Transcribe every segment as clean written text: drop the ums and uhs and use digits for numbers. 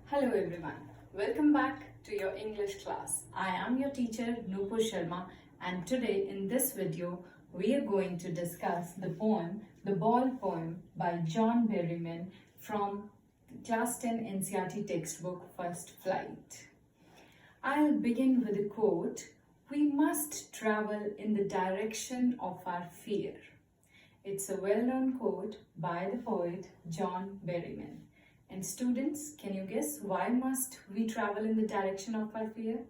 Hello everyone, welcome back to your English class. I am your teacher Nupur Sharma, and today in this video we are going to discuss the poem The Ball Poem by John Berryman from Class 10 NCERT textbook First Flight. I'll begin with a quote, "We must travel in the direction of our fear." It's a well-known quote by the poet John Berryman. And students, can you guess why must we travel in the direction of our fear?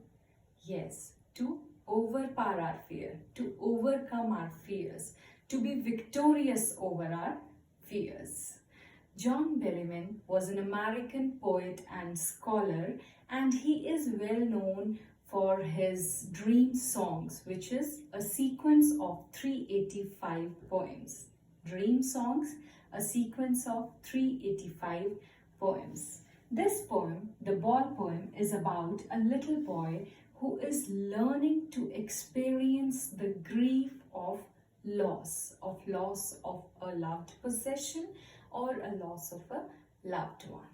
Yes, to overpower our fear, to overcome our fears, to be victorious over our fears. John Berryman was an American poet and scholar, and he is well known for his dream songs, which is a sequence of 385 poems. Dream songs, a sequence of 385 poems. This poem, the Ball Poem, is about a little boy who is learning to experience the grief of loss of a loved possession or a loss of a loved one.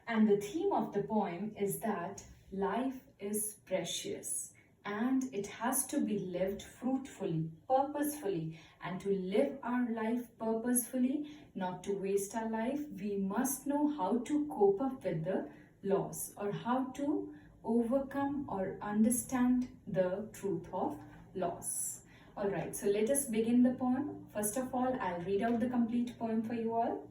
And the theme of the poem is that life is precious and it has to be lived fruitfully, purposefully. And to live our life purposefully, not to waste our life, we must know how to cope up with the loss or how to overcome or understand the truth of loss. Alright, so let us begin the poem. First of all, I'll read out the complete poem for you all.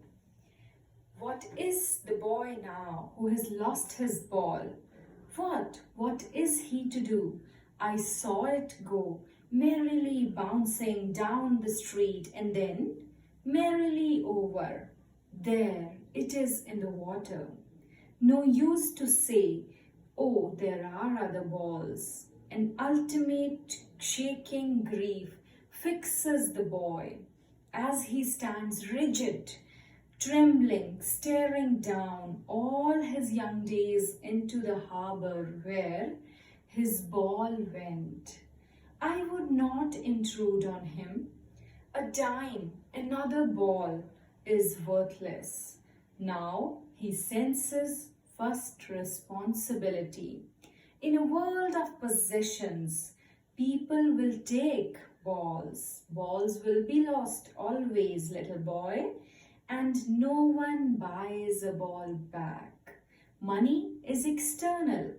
What is the boy now who has lost his ball? What is he to do? I saw it go, merrily bouncing down the street and then merrily over. There it is in the water. No use to say, oh, there are other balls. An ultimate shaking grief fixes the boy as he stands rigid, trembling, staring down all his young days into the harbor where his ball went. I would not intrude on him. A dime, another ball, is worthless. Now he senses first responsibility. In a world of possessions, people will take balls. Balls will be lost always, little boy, and no one buys a ball back. Money is external.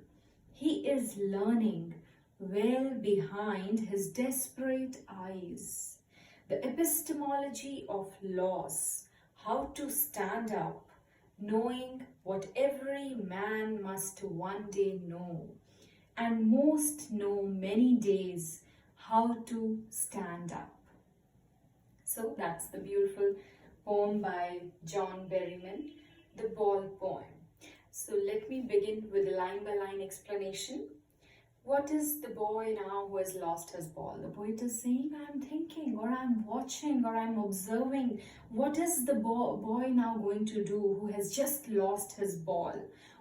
He is learning well behind his desperate eyes. The epistemology of loss, how to stand up, knowing what every man must one day know, and most know many days how to stand up. So that's the beautiful poem by John Berryman, The Ball Poem. So let me begin with a line-by-line explanation. What is the boy now who has lost his ball? The poet is saying, I'm thinking, or I'm watching, or I'm observing. What is the boy now going to do who has just lost his ball?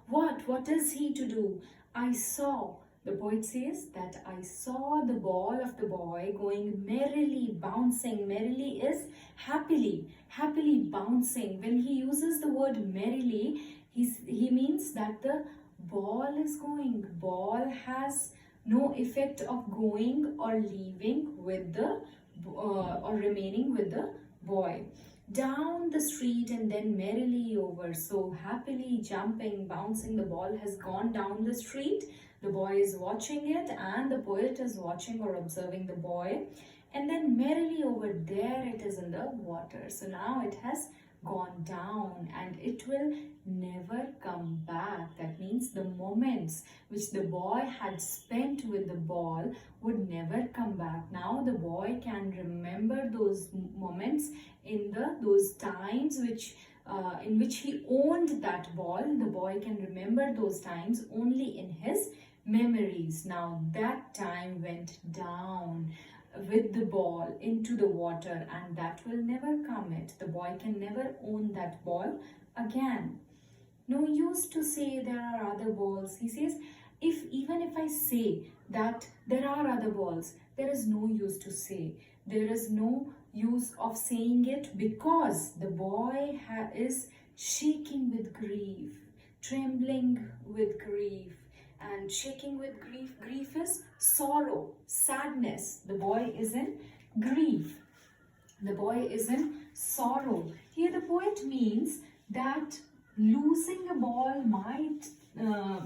What is he to do? I saw, the poet says that I saw the ball of the boy going merrily, bouncing. Merrily is happily bouncing. When he uses the word merrily, he means that the ball is going. Ball has no effect of going or leaving with the or remaining with the boy. Down the street and then merrily over. So happily jumping, bouncing, the ball has gone down the street. The boy is watching it and the poet is watching or observing the boy. And then merrily over, there it is in the water. So now it has gone down and it will never come back. That means the moments which the boy had spent with the ball would never come back. Now the boy can remember those moments in those times in which he owned that ball. The boy can remember those times only in his memories. Now that time went down with the ball into the water and that will never come it. The boy can never own that ball again. No use to say there are other balls. He says, even if I say that there are other balls, there is no use to say. There is no use of saying it because the boy is shaking with grief. trembling with grief and shaking with grief. Grief is sorrow, sadness. The boy is in grief. The boy is in sorrow. Here the poet means that losing a ball might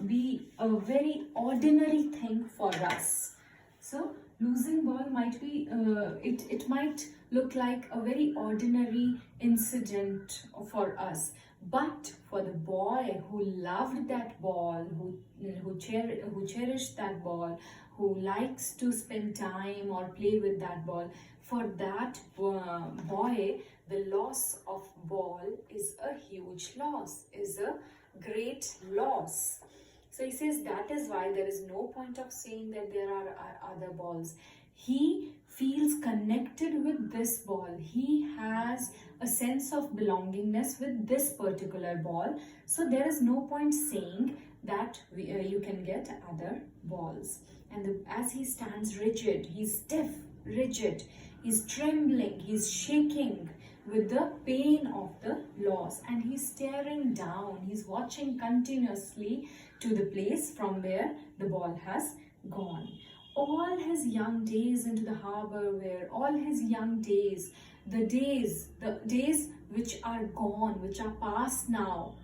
be a very ordinary thing for us. So losing ball might be, it might look like a very ordinary incident for us. But for the boy who loved that ball, who cherished that ball, who likes to spend time or play with that ball, for that boy, the loss of ball is a huge loss, is a great loss. So he says that is why there is no point of saying that there are other balls. He feels connected with this ball. He has a sense of belongingness with this particular ball. So there is no point saying that you can get other balls. And as he stands rigid, he's stiff, rigid, he's trembling, he's shaking with the pain of the loss, and he's staring down, he's watching continuously to the place from where the ball has gone. All his young days into the harbor were, all his young days, the days which are gone, which are past now.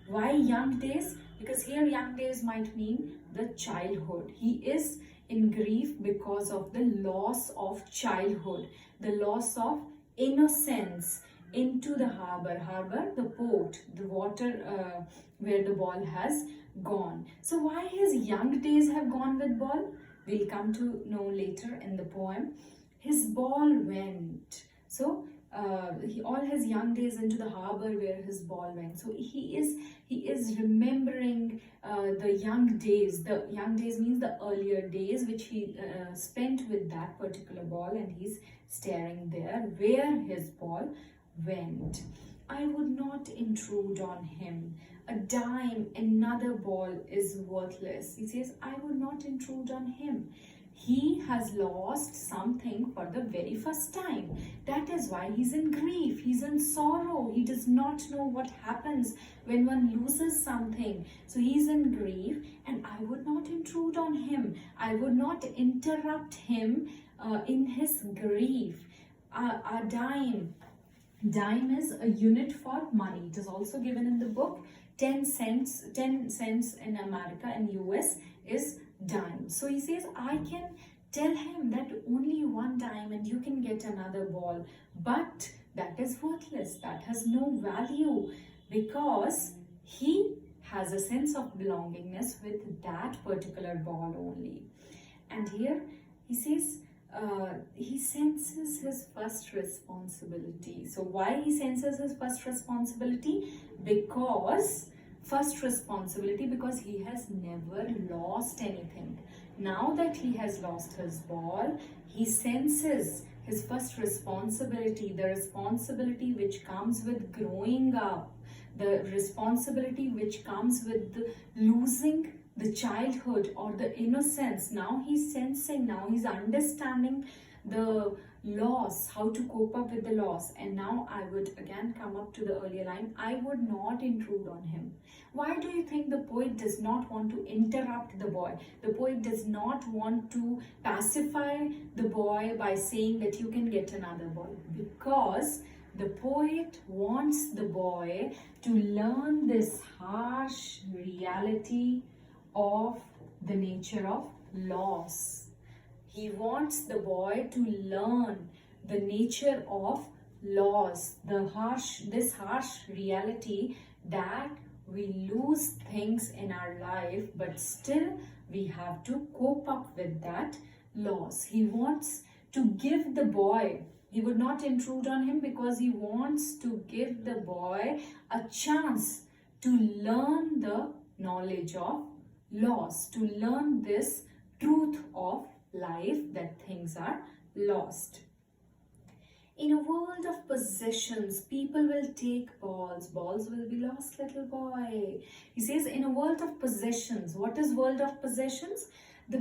Why young days? Because here young days might mean the childhood. He is in grief because of the loss of childhood, the loss of innocence into the harbor. Harbor, the port, the water where the ball has gone. So why his young days have gone with ball? We'll come to know later in the poem. His ball went. So all his young days into the harbor where his ball went. So he is remembering the young days. The young days means the earlier days which he spent with that particular ball, and he's staring there where his ball went. I would not intrude on him. A dime, another ball is worthless. He says, I would not intrude on him. He has lost something for the very first time. That is why he's in grief. He's in sorrow. He does not know what happens when one loses something. So he's in grief, and I would not intrude on him. I would not interrupt him in his grief. A dime. Dime is a unit for money. It is also given in the book. 10 cents in America and US is dime. So he says, I can tell him that only one dime and you can get another ball, but that is worthless. That has no value because he has a sense of belongingness with that particular ball only. And here he says, he senses his first responsibility. So why he senses his first responsibility? Because he has never lost anything. Now that he has lost his ball, he senses his first responsibility, the responsibility which comes with growing up, the responsibility which comes with losing the childhood or the innocence. Now he's sensing, now he's understanding the loss, how to cope up with the loss. And now I would again come up to the earlier line, I would not intrude on him. Why do you think the poet does not want to interrupt the boy? The poet does not want to pacify the boy by saying that you can get another boy, because the poet wants the boy to learn this harsh reality of the nature of loss. He wants the boy to learn the nature of loss, this harsh reality that we lose things in our life, but still we have to cope up with that loss. He wants to give the boy, he would not intrude on him because he wants to give the boy a chance to learn the knowledge of loss, to learn this truth of life, that things are lost. In a world of possessions, people will take balls. Balls will be lost, little boy. He says, in a world of possessions. What is world of possessions? The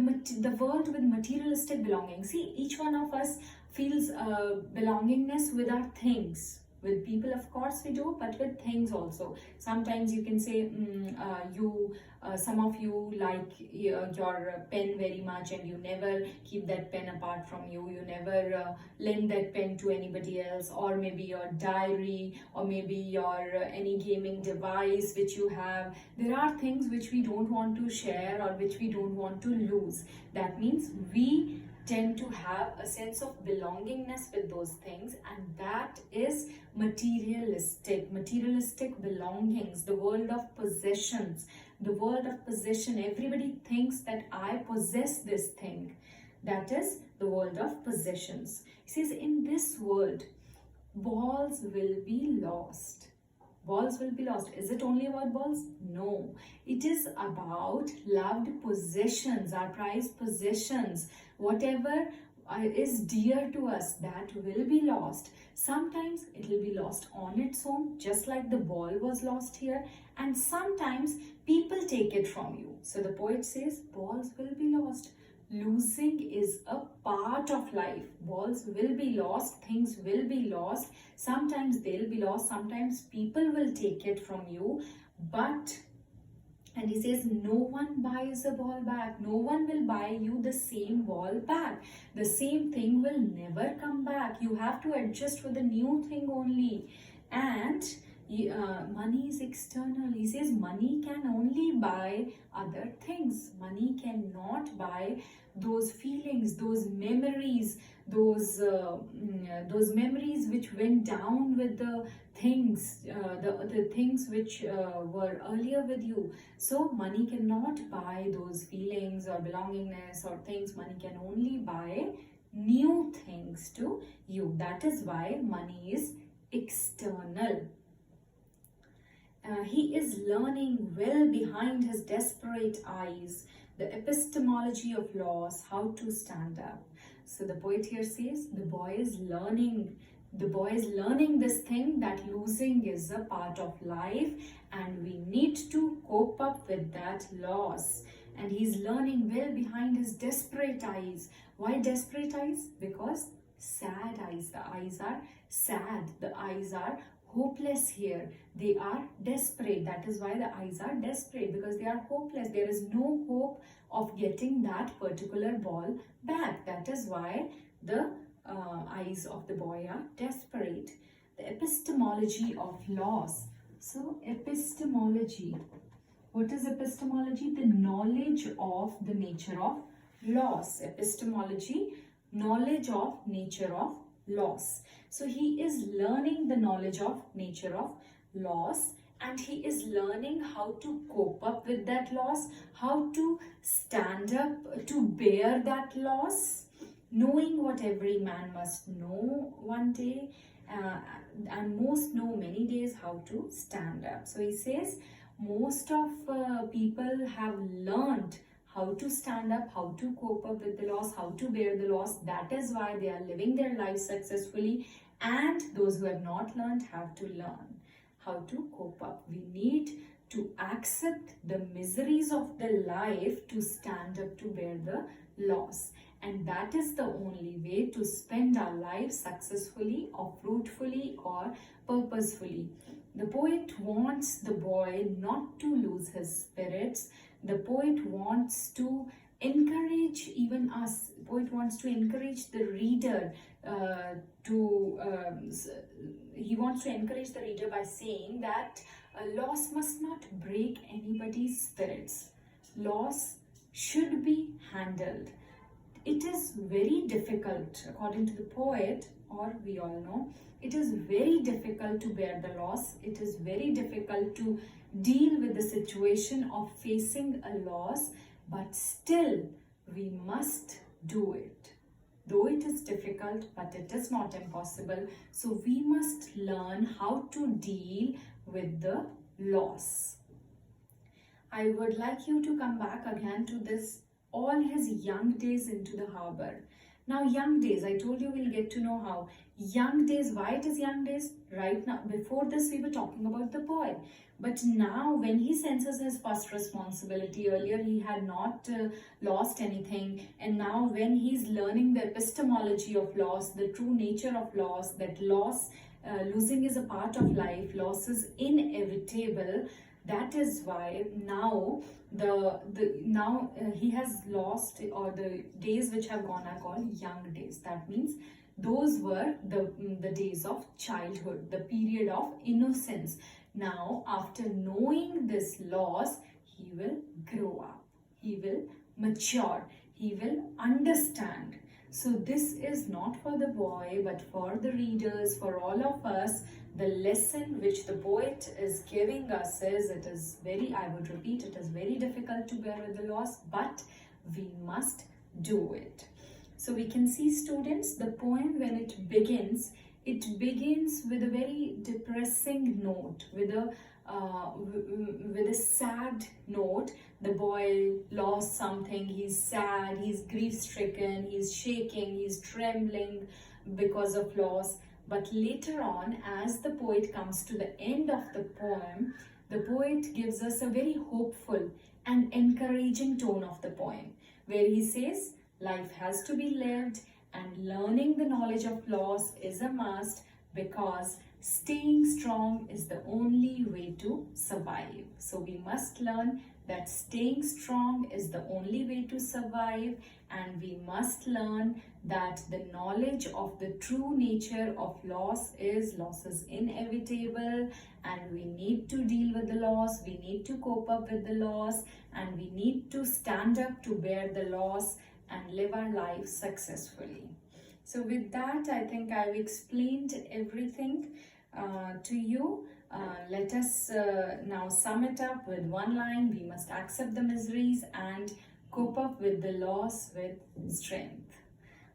world with materialistic belonging. See, each one of us feels belongingness with our things, With people, of course we do, but with things also. Sometimes you can say some of you like your pen very much, and you never keep that pen apart from you. You never lend that pen to anybody else, or maybe your diary, or maybe your any gaming device which you have. There are things which we don't want to share or which we don't want to lose. That means we tend to have a sense of belongingness with those things, and that is materialistic belongings, the world of possessions. The world of possession, everybody thinks that I possess this thing. That is the world of possessions. He says, in this world, balls will be lost. Balls will be lost. Is it only about balls? No. It is about loved possessions, our prized possessions. Whatever is dear to us, that will be lost. Sometimes it will be lost on its own, just like the ball was lost here. And sometimes people take it from you. So the poet says, balls will be lost. Losing is a part of life. Balls will be lost, things will be lost. Sometimes they'll be lost, sometimes people will take it from you. And he says, no one buys a ball back. No one will buy you the same ball back. The same thing will never come back. You have to adjust with a new thing only. And money is external. He says money can only buy other things. Money cannot buy those feelings, those memories, those memories which went down with the things, the things which were earlier with you. So money cannot buy those feelings or belongingness or things. Money can only buy new things to you. That is why money is external. He is learning well behind his desperate eyes the epistemology of loss, how to stand up. So the poet here says the boy is learning this thing, that losing is a part of life and we need to cope up with that loss. And he's learning well behind his desperate eyes. Why desperate eyes? Because sad eyes. The eyes are sad. The eyes are hopeless here. They are desperate. That is why the eyes are desperate, because they are hopeless. There is no hope of getting that particular ball back. That is why the eyes of the boy are desperate. The epistemology of loss. So epistemology. What is epistemology? The knowledge of the nature of loss. Epistemology, knowledge of nature of loss. So he is learning the knowledge of nature of loss, and he is learning how to cope up with that loss, how to stand up to bear that loss, knowing what every man must know one day, and most know many days how to stand up. So he says most of people have learned how to stand up, how to cope up with the loss, how to bear the loss. That is why they are living their lives successfully, and those who have not learned have to learn how to cope up. We need to accept the miseries of the life to stand up to bear the loss. And that is the only way to spend our lives successfully or fruitfully or purposefully. The poet wants the boy not to lose his spirits. The poet wants to encourage even us. The poet wants to encourage the reader he wants to encourage the reader by saying that loss must not break anybody's spirits. Loss should be handled. It is very difficult, according to the poet, or we all know, it is very difficult to bear the loss. It is very difficult to deal with the situation of facing a loss, but still we must do it. Though it is difficult, but it is not impossible. So we must learn how to deal with the loss. I would like you to come back again to this, all his young days into the harbor. Now young days, I told you we'll get to know how. Young days, why it is young days? Right now, before this we were talking about the boy. But now when he senses his first responsibility, earlier he had not lost anything. And now when he's learning the epistemology of loss, the true nature of loss, that loss losing is a part of life, loss is inevitable. That is why now he has lost, or the days which have gone are called young days. That means those were the days of childhood, the period of innocence. Now, after knowing this loss, he will grow up, he will mature, he will understand. So this is not for the boy, but for the readers, for all of us. The lesson which the poet is giving us is, it is very, I would repeat, it is very difficult to bear with the loss, but we must do it. So we can see, students, the poem, when it begins with a very depressing note, with a sad note. The boy lost something, he's sad, he's grief-stricken, he's shaking, he's trembling because of loss. But later on, as the poet comes to the end of the poem, the poet gives us a very hopeful and encouraging tone of the poem, where he says, life has to be lived and learning the knowledge of loss is a must, because staying strong is the only way to survive. So we must learn that staying strong is the only way to survive, and we must learn that the knowledge of the true nature of loss is inevitable, and we need to deal with the loss, we need to cope up with the loss, and we need to stand up to bear the loss and live our life successfully. So with that, I think I've explained everything to you. Let us now sum it up with one line. We must accept the miseries and cope up with the loss with strength.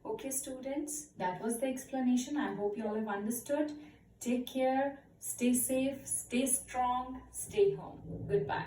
Okay, students, that was the explanation. I hope you all have understood. Take care, stay safe, stay strong, stay home. Goodbye.